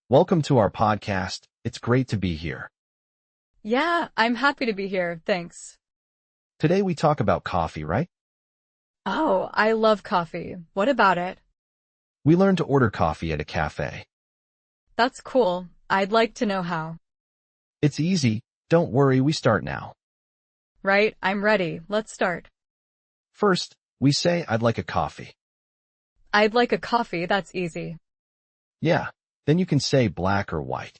Welcome to our podcast. It's great to be here. Yeah, I'm happy to be here, thanks. Today we talk about coffee, right? Oh, I love coffee. What about it? We learn to order coffee at a cafe. That's cool. I'd like to know how. It's easy. Don't worry, we start now. Right, I'm ready. Let's start. First, we say, I'd like a coffee. I'd like a coffee, that's easy. Yeah. Then you can say black or white.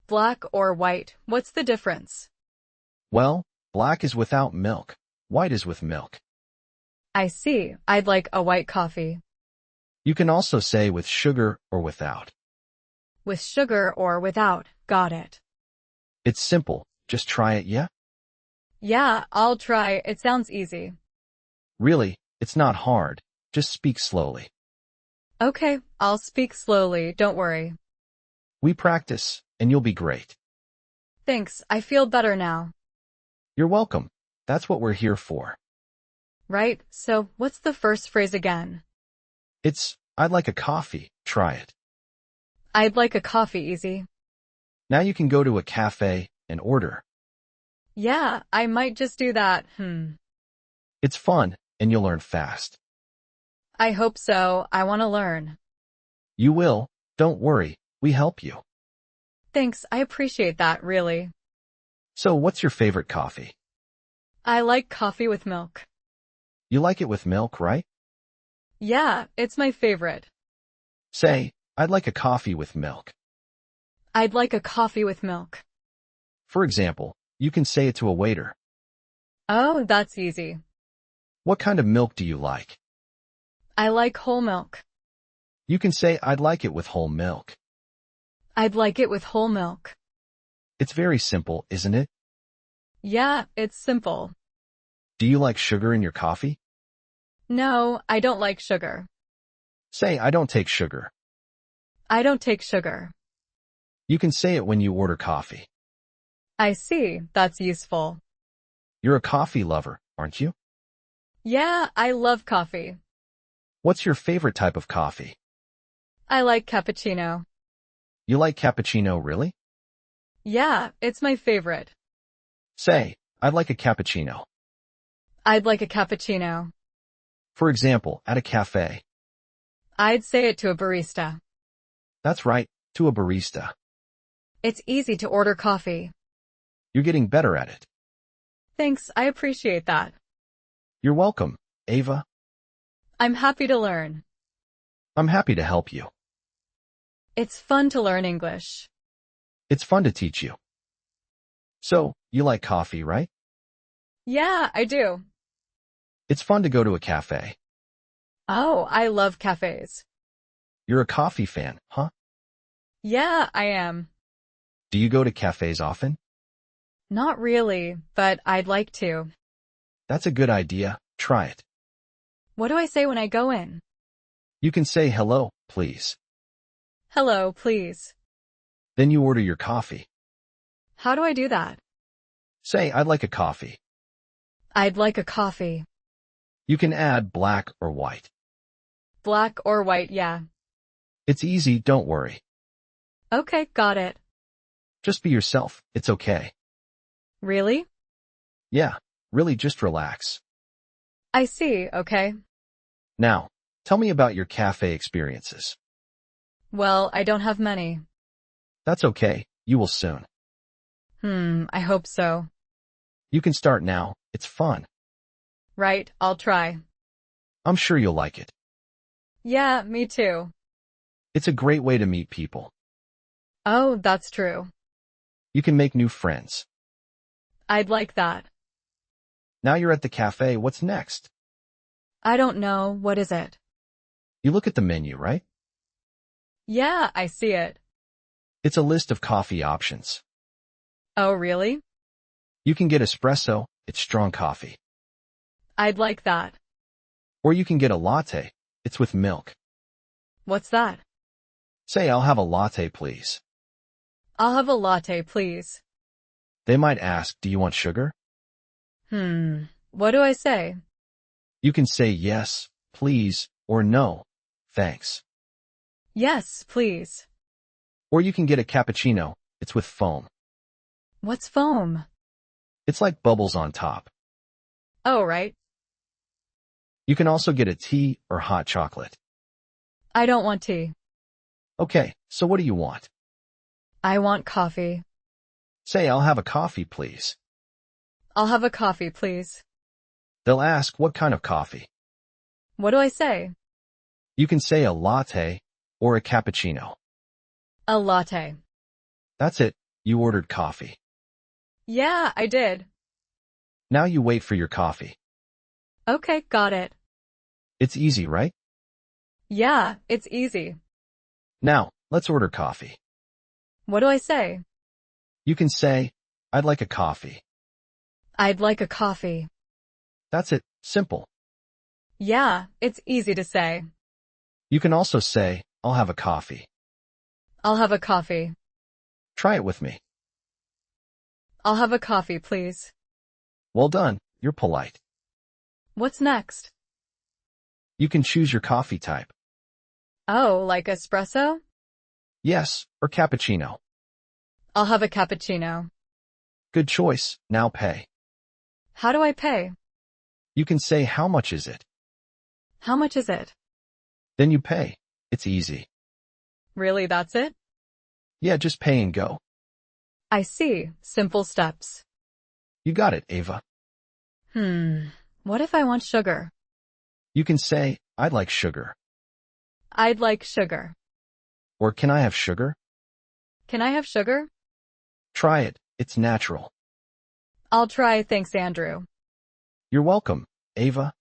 Black or white, what's the difference? Well, black is without milk. White is with milk. I see. I'd like a white coffee. You can also say with sugar or without. With sugar or without. Got it. It's simple. Just try it, yeah? Yeah, I'll try. It sounds easy. Really, it's not hard. Just speak slowly. Okay, I'll speak slowly, don't worry. We practice, and you'll be great. Thanks, I feel better now. You're welcome. That's what we're here for. Right, so what's the first phrase again? I'd like a coffee. Try it. I'd like a coffee, easy. Now you can go to a cafe and order. Yeah, I might just do that. It's fun, and you'll learn fast. I hope so. I want to learn. You will. Don't worry. We help you. Thanks, I appreciate that, really. So what's your favorite coffee? I like coffee with milk. You like it with milk, right? Yeah, it's my favorite. Say, I'd like a coffee with milk. I'd like a coffee with milk. For example, you can say it to a waiter. Oh, that's easy. What kind of milk do you like? I like whole milk. You can say, I'd like it with whole milk. I'd like it with whole milk. It's very simple, isn't it? Yeah, it's simple. Do you like sugar in your coffee? No, I don't like sugar. Say, I don't take sugar. I don't take sugar. You can say it when you order coffee. I see, that's useful. You're a coffee lover, aren't you? Yeah, I love coffee. What's your favorite type of coffee? I like cappuccino. You like cappuccino, really? Yeah, it's my favorite. Say, I'd like a cappuccino. I'd like a cappuccino. For example, at a cafe. I'd say it to a barista. That's right, to a barista. It's easy to order coffee. You're getting better at it. Thanks, I appreciate that. You're welcome, Ava. I'm happy to learn. I'm happy to help you. It's fun to learn English. It's fun to teach you. So, you like coffee, right? Yeah, I do. It's fun to go to a cafe. Oh, I love cafes. You're a coffee fan, huh? Yeah, I am. Do you go to cafes often? Not really, but I'd like to. That's a good idea. Try it. What do I say when I go in? You can say hello, please. Hello, please. Then you order your coffee. How do I do that? Say, I'd like a coffee. I'd like a coffee. You can add black or white. Black or white, yeah. It's easy, don't worry. Okay, got it. Just be yourself, it's okay. Really? Yeah, really just relax. I see, okay. Now, tell me about your cafe experiences. Well, I don't have many. That's okay, you will soon. I hope so. You can start now, it's fun. Right, I'll try. I'm sure you'll like it. Yeah, me too. It's a great way to meet people. Oh, that's true. You can make new friends. I'd like that. Now you're at the cafe, what's next? I don't know, what is it? You look at the menu, right? Yeah, I see it. It's a list of coffee options. Oh, really? You can get espresso, it's strong coffee. I'd like that. Or you can get a latte, it's with milk. What's that? Say, I'll have a latte, please. I'll have a latte, please. They might ask, do you want sugar? What do I say? You can say yes, please, or no, thanks. Yes, please. Or you can get a cappuccino. It's with foam. What's foam? It's like bubbles on top. Oh, right. You can also get a tea or hot chocolate. I don't want tea. Okay, so what do you want? I want coffee. Say, I'll have a coffee, please. I'll have a coffee, please. They'll ask, what kind of coffee? What do I say? You can say a latte or a cappuccino. A latte. That's it. You ordered coffee. Yeah, I did. Now you wait for your coffee. Okay, got it. It's easy, right? Yeah, it's easy. Now, let's order coffee. What do I say? You can say, I'd like a coffee. I'd like a coffee. That's it. Simple. Yeah, it's easy to say. You can also say, I'll have a coffee. I'll have a coffee. Try it with me. I'll have a coffee, please. Well done. You're polite. What's next? You can choose your coffee type. Oh, like espresso? Yes, or cappuccino. I'll have a cappuccino. Good choice. Now pay. How do I pay? You can say, how much is it? How much is it? Then you pay. It's easy. Really, that's it? Yeah, just pay and go. I see. Simple steps. You got it, Ava. What if I want sugar? You can say, I'd like sugar. I'd like sugar. Or can I have sugar? Can I have sugar? Try it. It's natural. I'll try, thanks, Andrew. You're welcome, Ava.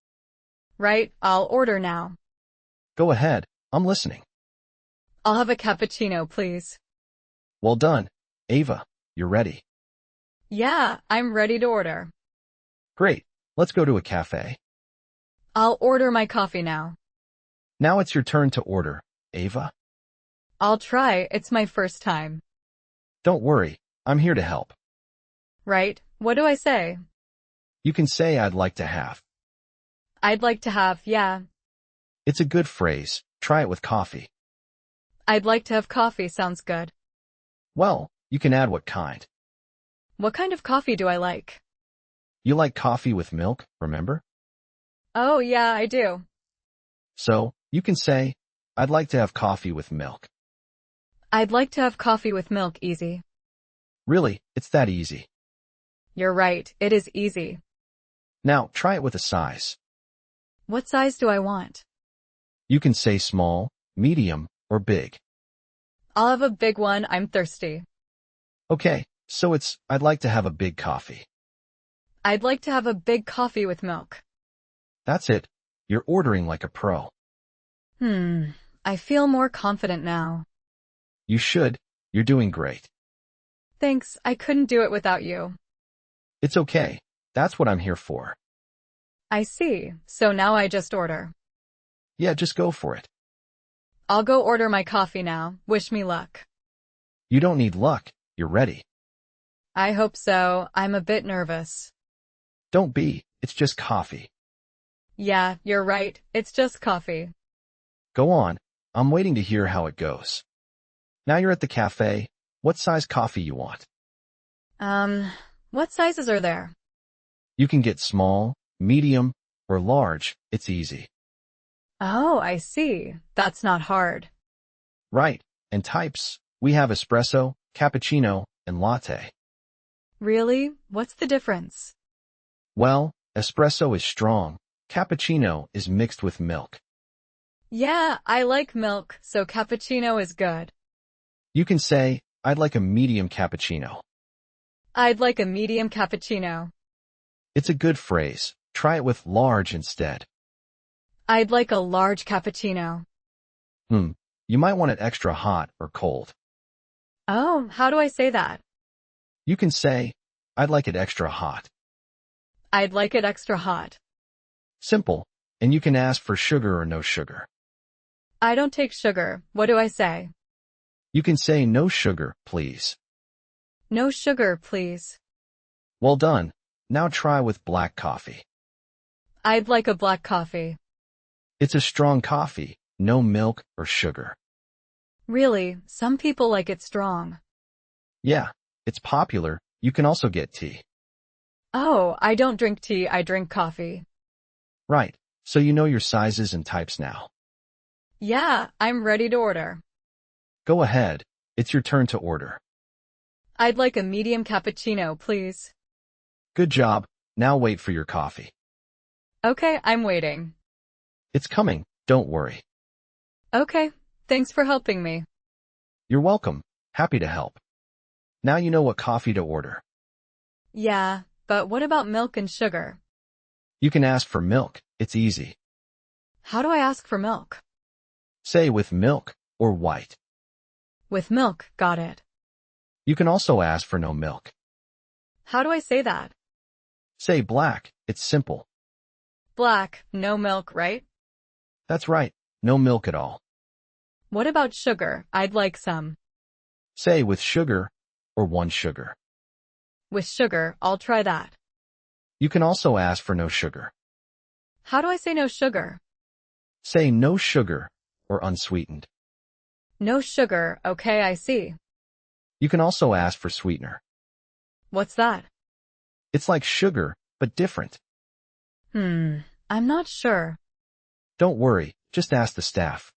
Right, I'll order now. Go ahead. I'm listening. I'll have a cappuccino, please. Well done, Ava. You're ready. Yeah, I'm ready to order. Great. Let's go to a cafe. I'll order my coffee now. Now it's your turn to order, Ava. I'll try, it's my first time. Don't worry. I'm here to help. Right, what do I say? You can say I'd like to have. I'd like to have, yeah. It's a good phrase. Try it with coffee. I'd like to have coffee sounds good. Well, you can add what kind. What kind of coffee do I like? You like coffee with milk, remember? Oh, yeah, I do. So, you can say, I'd like to have coffee with milk. I'd like to have coffee with milk, easy. Really, it's that easy. You're right, it is easy. Now, try it with a size. What size do I want? You can say small, medium, or big. I'll have a big one, I'm thirsty. Okay, so it's, I'd like to have a big coffee. I'd like to have a big coffee with milk. That's it. You're ordering like a pro. I feel more confident now. You should. You're doing great. Thanks, I couldn't do it without you. It's okay. That's what I'm here for. I see, so now I just order. Yeah, just go for it. I'll go order my coffee now, wish me luck. You don't need luck. You're ready. I hope so, I'm a bit nervous. Don't be. It's just coffee. Yeah, you're right, it's just coffee. Go on. I'm waiting to hear how it goes. Now you're at the cafe. What size coffee you want? What sizes are there? You can get small, medium, or large. It's easy. Oh, I see. That's not hard. Right. And types. We have espresso, cappuccino, and latte. Really? What's the difference? Well, espresso is strong. Cappuccino is mixed with milk. Yeah, I like milk, so cappuccino is good. You can say, I'd like a medium cappuccino. I'd like a medium cappuccino. It's a good phrase. Try it with large instead. I'd like a large cappuccino. You might want it extra hot or cold. Oh, how do I say that? You can say, I'd like it extra hot. I'd like it extra hot. Simple. And you can ask for sugar or no sugar. I don't take sugar. What do I say? You can say no sugar, please. No sugar, please. Well done. Now try with black coffee. I'd like a black coffee. It's a strong coffee, no milk or sugar. Really, some people like it strong. Yeah, it's popular. You can also get tea. Oh, I don't drink tea, I drink coffee. Right, so you know your sizes and types now. Yeah, I'm ready to order. Go ahead. It's your turn to order. I'd like a medium cappuccino, please. Good job. Now wait for your coffee. Okay, I'm waiting. It's coming. Don't worry. Okay, thanks for helping me. You're welcome. Happy to help. Now you know what coffee to order. Yeah, but what about milk and sugar? You can ask for milk. It's easy. How do I ask for milk? Say with milk or white. With milk, got it. You can also ask for no milk. How do I say that? Say black. It's simple. Black, no milk, right? That's right. No milk at all. What about sugar? I'd like some. Say with sugar or one sugar. With sugar, I'll try that. You can also ask for no sugar. How do I say no sugar? Say no sugar or unsweetened. No sugar, okay, I see. You can also ask for sweetener. What's that? It's like sugar, but different. I'm not sure. Don't worry, just ask the staff.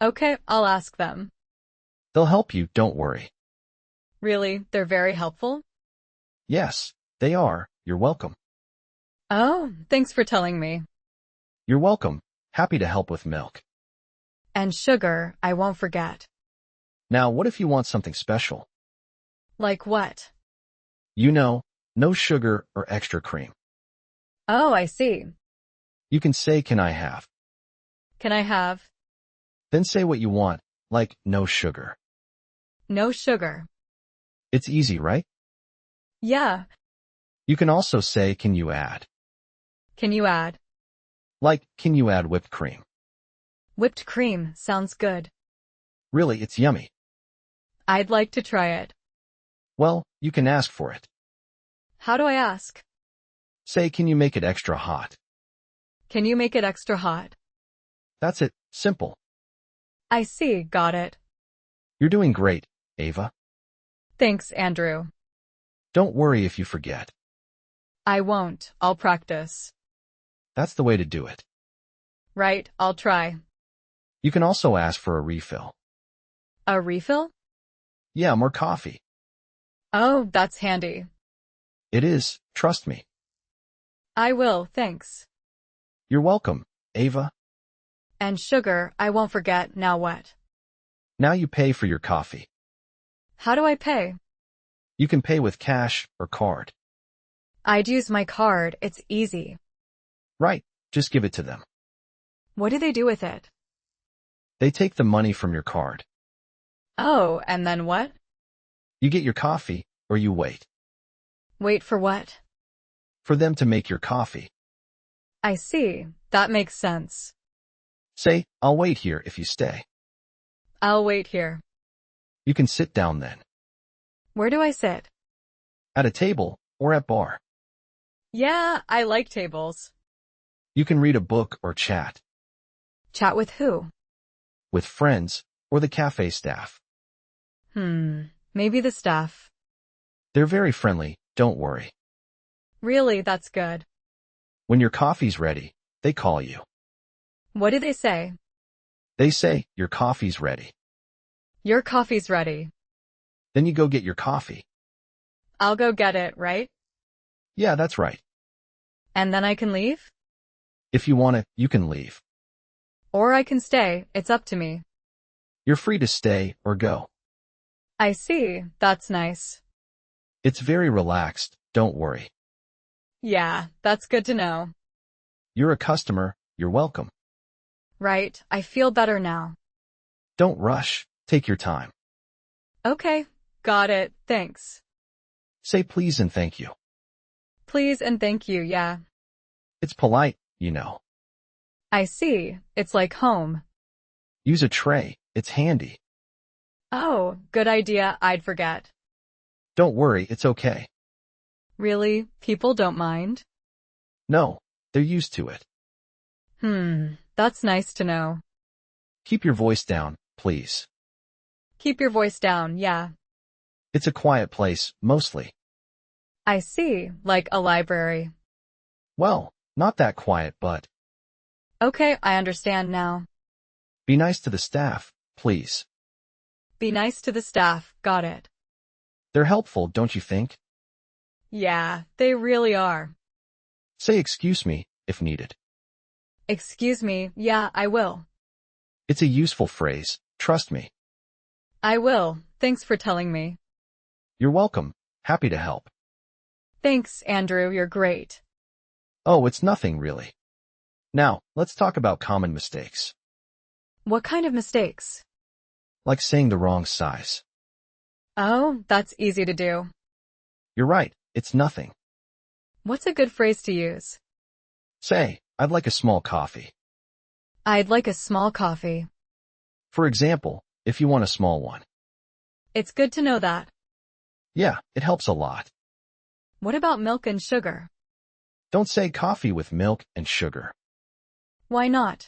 Okay, I'll ask them. They'll help you, don't worry. Really, they're very helpful? Yes, they are. You're welcome. Oh, thanks for telling me. You're welcome. Happy to help with milk. And sugar, I won't forget. Now, what if you want something special? Like what? You know, no sugar or extra cream. Oh, I see. You can say, can I have? Can I have? Then say what you want, like no sugar. No sugar. It's easy, right? Yeah. You can also say, can you add? Can you add? Like, can you add whipped cream? Whipped cream, sounds good. Really, it's yummy. I'd like to try it. Well, you can ask for it. How do I ask? Say, can you make it extra hot? Can you make it extra hot? That's it, simple. I see, got it. You're doing great, Ava. Thanks, Andrew. Don't worry if you forget. I won't, I'll practice. That's the way to do it. Right, I'll try. You can also ask for a refill. A refill? Yeah, more coffee. Oh, that's handy. It is, trust me. I will, thanks. You're welcome, Ava. And sugar, I won't forget, now what? Now you pay for your coffee. How do I pay? You can pay with cash or card. I'd use my card, it's easy. Right, just give it to them. What do they do with it? They take the money from your card. Oh, and then what? You get your coffee, or you wait. Wait for what? For them to make your coffee. I see, that makes sense. Say, I'll wait here if you stay. I'll wait here. You can sit down then. Where do I sit? At a table, or at bar. Yeah, I like tables. You can read a book or chat. Chat with who? With friends, or the cafe staff. Maybe the staff. They're very friendly, don't worry. Really, that's good. When your coffee's ready, they call you. What do they say? They say, your coffee's ready. Your coffee's ready. Then you go get your coffee. I'll go get it, right? Yeah, that's right. And then I can leave? If you want it, you can leave. Or I can stay, it's up to me. You're free to stay or go. I see, that's nice. It's very relaxed, don't worry. Yeah, that's good to know. You're a customer, you're welcome. Right, I feel better now. Don't rush, take your time. Okay, got it, thanks. Say please and thank you. Please and thank you, yeah. It's polite, you know. I see, it's like home. Use a tray, it's handy. Oh, good idea, I'd forget. Don't worry, it's okay. Really, people don't mind? No, they're used to it. That's nice to know. Keep your voice down, please. Keep your voice down, yeah. It's a quiet place, mostly. I see, like a library. Well, not that quiet, but Okay, I understand now. be nice to the staff, please. Be nice to the staff, got it. They're helpful, don't you think? Yeah, they really are. Say excuse me, if needed. Excuse me, yeah, I will. It's a useful phrase, trust me. I will, thanks for telling me. You're welcome, happy to help. Thanks, Andrew, you're great. Oh, it's nothing really. Now, let's talk about common mistakes. What kind of mistakes? Like saying the wrong size. Oh, that's easy to do. You're right, it's nothing. What's a good phrase to use? Say, I'd like a small coffee. I'd like a small coffee. For example, if you want a small one. It's good to know that. Yeah, it helps a lot. What about milk and sugar? Don't say coffee with milk and sugar. Why not?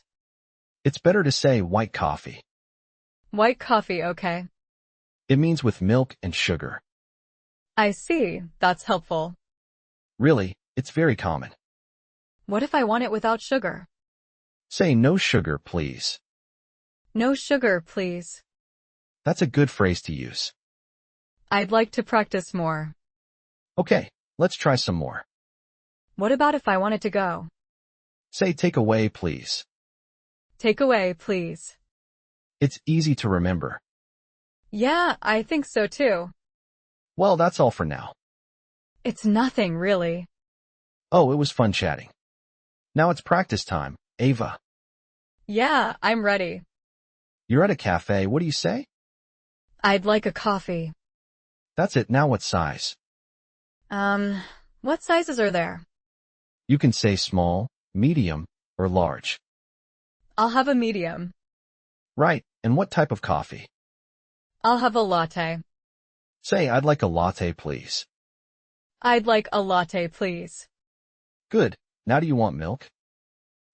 It's better to say white coffee. White coffee, okay. It means with milk and sugar. I see, that's helpful. Really, it's very common. What if I want it without sugar? Say no sugar, please. No sugar, please. That's a good phrase to use. I'd like to practice more. Okay, let's try some more. What about if I wanted to go? Say take away, please. Take away, please. It's easy to remember. Yeah, I think so too. Well, that's all for now. It's nothing, really. Oh, it was fun chatting. Now it's practice time, Ava. Yeah, I'm ready. You're at a cafe, what do you say? I'd like a coffee. That's it, now what size? What sizes are there? You can say small, medium, or large. I'll have a medium. Right, and what type of coffee? I'll have a latte. Say, I'd like a latte, please. I'd like a latte, please. Good, now do you want milk?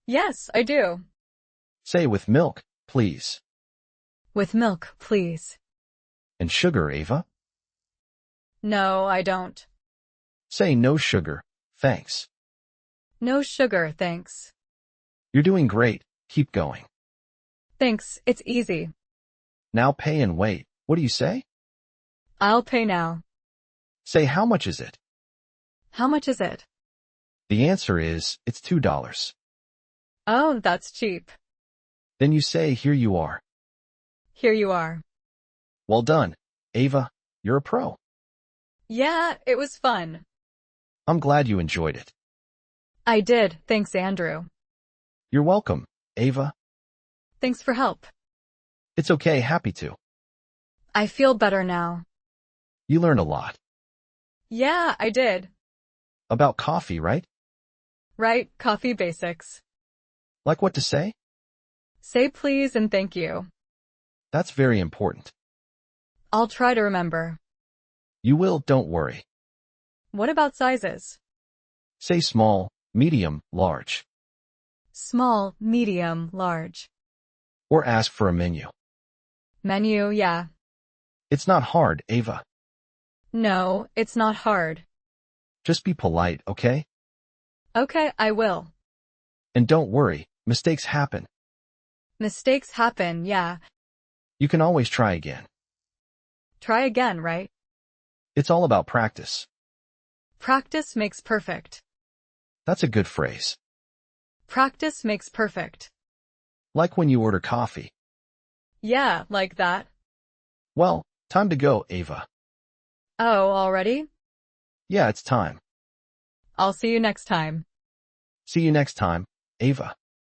Yes, I do. Say with milk, please. With milk, please. And sugar, Ava? No, I don't. Say no sugar, thanks. No sugar, thanks. You're doing great, keep going. Thanks, it's easy. Now pay and wait, what do you say? I'll pay now. Say how much is it? How much is it? The answer is, it's $2. Oh, that's cheap. Then you say, here you are. Here you are. Well done, Ava, you're a pro. Yeah, it was fun. I'm glad you enjoyed it. I did, thanks, Andrew. You're welcome, Ava. Thanks for help. It's okay, happy to. I feel better now. You learned a lot. Yeah, I did. About coffee, right? Right, coffee basics. Like what to say? Say please and thank you. That's very important. I'll try to remember. You will, don't worry. What about sizes? Say small, medium, large. Small, medium, large. Or ask for a menu. Menu, yeah. It's not hard, Ava. No, it's not hard. Just be polite, okay? Okay, I will. And don't worry, mistakes happen. Mistakes happen, yeah. You can always try again. Try again, right? It's all about practice. Practice makes perfect. That's a good phrase. Practice makes perfect. Like when you order coffee. Yeah, like that. Well, time to go, Ava. Oh, already? Yeah, it's time. I'll see you next time. See you next time, Ava.